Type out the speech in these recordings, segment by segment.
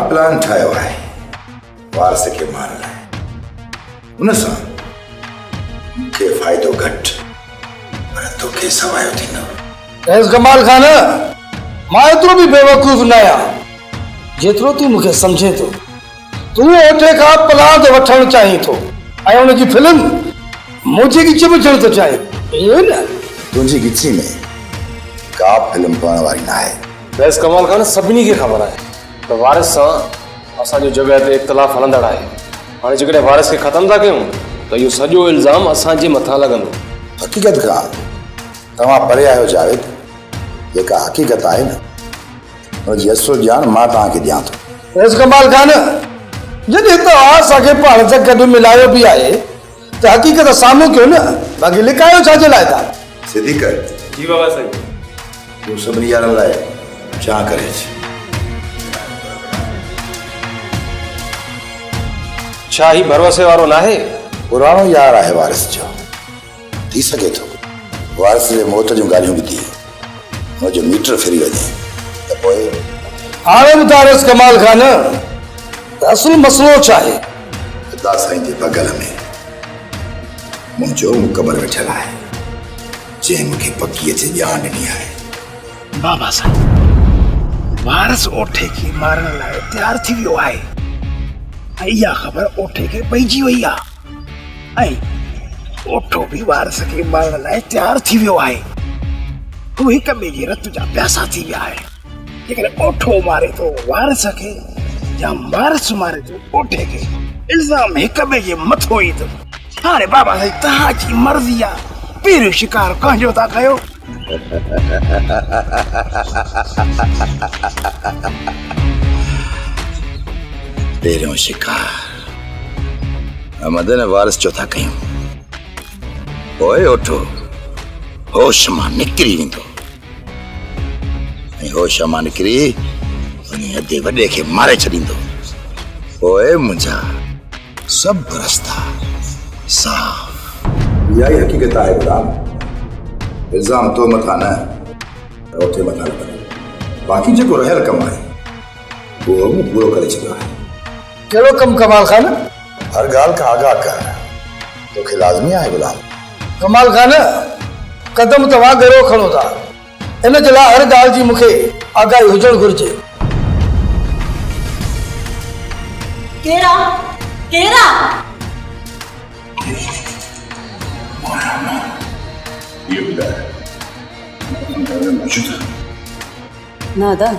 Plan ठाहियो आहे वारस खे मारण लाइ। उन सां मूंखे फ़ाइदो घटि पर तोखे सवायो थींदो। कमाल खान, मां एतिरो बि बेवकूफ़ न आहियां जेतिरो तूं मूंखे सम्झे थो। तूं ओठे खां प्लान वठणु चाहीं थो ऐं उनजी फिल्म मुंहिंजी गिची में विझणु थो चाहीं, इहो न? तुंहिंजी गिची में का फिल्म ठहण वारी न आहे। बस कमाल खान, सभिनी खे ख़बर आहे त वारिस सां असांजो जॻह ते इख़्तिलाफ़ हलंदड़ आहे। हाणे जेकॾहिं वारिस खे ख़तमु था कयूं त इहो सॼो इल्ज़ाम असांजे मथां लॻंदो। हक़ीक़त खां तव्हां परे आहियो जावेद। जेका हक़ीक़त आहे न उनजी असुल ॼाण मां तव्हांखे ॾियां थो। बस कमाल खान, जॾहिं तव्हां असांखे पाण सां गॾु मिलायो बि आहे त हक़ीक़त साम्हूं कयो न, बाक़ी लिकायो छाजे लाइ था? सिधी कर। जी बाबा साईं। तूं सभिनी यारनि लाइ चाह करे छा ही भरोसे वारो न आहे? पुराणो यार आहे वारिस जो। थी सघे थो वारिस जे मौत जूं ॻाल्हियूं बि थी मुंहिंजो मीटर फिरी वञे त पोइ। हाणे ॿुधायोसि कमाल खान, त असुल मसइलो छा आहे? खुदा साईं जे बगल में मुंहिंजो मुकबर वेठल आहे जंहिं मूंखे पकीअ ते ॼाण ॾिनी आहे। बाबा साईं, वारिस ओठे खे मारण लाइ तयारु थी वियो आहे ऐं इहा ख़बर ओठे खे पइजी वई आहे ऐं ओठो बि वारिस खे मारण लाइ तयारु थी वियो आहे। हू हिक ॿिए जे रत जा प्यासा थी विया आहे। जेकॾहिं ओठो मारे थो वारिस खे या वारिस मारे थो ओठे खे, इल्ज़ाम हिक ॿिए जे मथो ई थो। हाणे बाबा साईं, तव्हांजी मर्ज़ी आहे, पहिरियों शिकार कंहिंजो था कयो? पहिरियों शिकार मदन वारिस जो था कयूं, पोइ ओठो होश मां निकिरी वेंदो ऐं होश मां निकिरी उन अधे वॾे खे मारे छॾींदो। पोइ मुंहिंजा सभु रस्ता साफ़। इहा ई हक़ीक़त आहे गुलाम। इल्ज़ाम तो मथां न ओठे मथां लॻंदो। बाक़ी जेको रहियल कमु आहे उहो मूं पूरो करे छॾियो आहे। कहिड़ो कमु कमाल खान? हर ॻाल्हि खां आगाह कर, तोखे लाज़मी आहे गुलाम। कमाल खान, कदम तव्हां घरो खणो था, इन जे लाइ हर ॻाल्हि जी मूंखे आगाही हुजणु घुरिजे। केरा केरा ना दा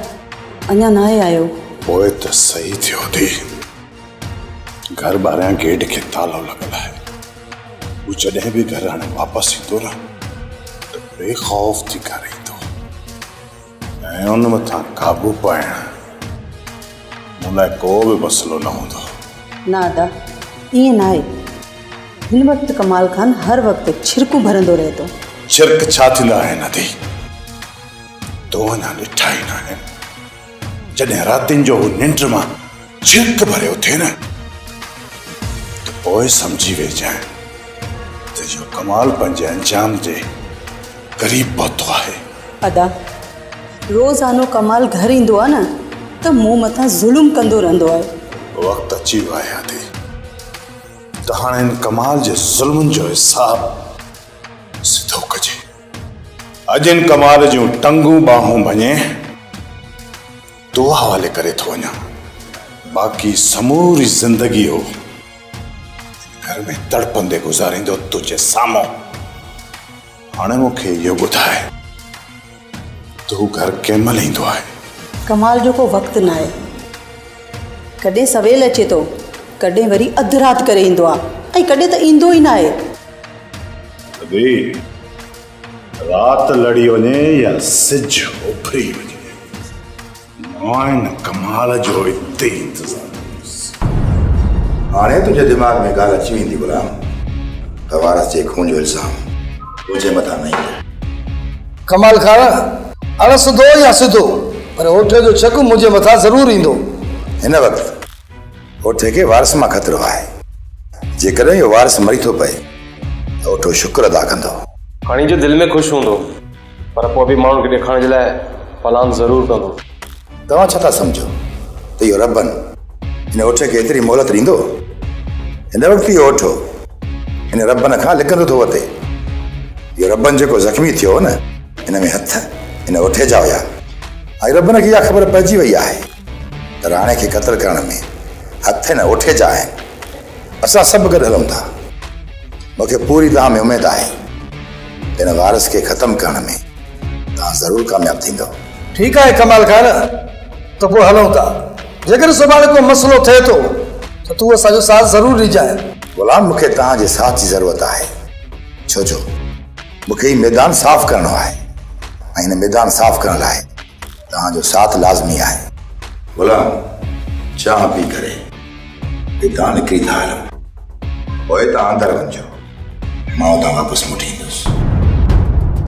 अञा न आयो। पोइ त सही थियो थी। घर ॿाहिरां गेट खे तालो लॻल आहे। हू जॾहिं बि घर हाणे वापसि ईंदो न त बेखौफ़ थी घर ईंदो ऐं उन मथां काबू पाइण मूं लाइ को बि मसइलो न हूंदो। ना दा ईअं न आहे। हिन वक़्तु कमाल खान हर वक़्तु छिरकूं भरंदो रहे थो। छिरक छा थींदा आहिनि नदी? तो अञा ॾिठा ई न आहिनि। जॾहिं रातिनि जो हू निंड मां छिरक भरियो थिए न त पोइ सम्झी वेजांइ त इहो कमाल पंहिंजे अंजाम जे क़रीब पहुतो आहे। अदा रोज़ानो कमाल घर ईंदो आहे न त मूं मथां ज़ुल्म कंदो रहंदो आहे। वक़्तु अची वियो आहे आदि त हाणे हिन कमाल जे ज़ुल्मनि जो हिसाब सिधो कजे। अॼु हिन कमाल जूं टंगूं बाहूं भञे तो हवाले करे थो वञा। बाक़ी समूरी ज़िंदगी हो घर में तड़पंदे गुज़ारींदो तुंहिंजे साम्हूं। हाणे मूंखे इहो ॿुधाए तू घर कंहिं महिल ईंदो आहे? कमाल जो को वक़्तु न आहे। कॾहिं सवेल अचे थो, कॾहिं वरी अधु राति करे ईंदो आहे ऐं कॾहिं त ईंदो ई न आहे। रात लड़ी वञे या सिज उभरी वञे, मां कमाल जो हिते इंतज़ार। हाणे तुंहिंजे दिमाग़ में ॻाल्हि अची वेंदी गुलाम त वारिस जे खून जो इल्ज़ाम तुंहिंजे मथां न ईंदो। कमाल खान, अण सिधो या सिधो पर ओठे जो शक मुंहिंजे मथां ज़रूरु ईंदो। हिन वक़्तु ओठे खे वारिस मां ख़तरो आहे। जेकॾहिं इहो वारिस मरी थो पए त ओठो शुक्र अदा कंदो। खणी जो दिलि में ख़ुशि हूंदो पर पोइ बि माण्हुनि खे ॾेखारण जे लाइ प्लान ज़रूरु कंदो। तव्हां छा था सम्झो? त इहो रबन हिन ओठ खे एतिरी मोहलत ॾींदो? हिन वक़्तु इहो ओठो हिन रबन खां लिकंदो थो वठे। इहो रबन जेको ज़ख़्मी थियो न, हिन में हथ हिन ओठे जा हुया। ऐं रबन खे इहा ख़बर पइजी वई आहे त राणे खे क़तल करण में हथ हिन ओठे जा आहिनि। असां सभु गॾु हलूं था। मूंखे पूरी तव्हां में उमेदु आहे त हिन वारिस खे ख़तमु करण में तव्हां ज़रूरु कामयाबु थींदो। ठीकु आहे कमाल खान, त पोइ हलूं था। जेकर सुभाणे को मसइलो थिए थो त तूं असांजो साथ ज़रूरु ॾिजांइ। गुलाम, मूंखे तव्हांजे साथ जी ज़रूरत आहे, छो जो मूंखे हीउ मैदान साफ़ करणो आहे ऐं हिन मैदान साफ़ करण लाइ तव्हांजो साथ लाज़मी आहे। गुलाम, चाह पी करे हितां निकिरी था हलूं, पोइ तव्हां अंदरि वञिजो, मां उतां वापसि मोटी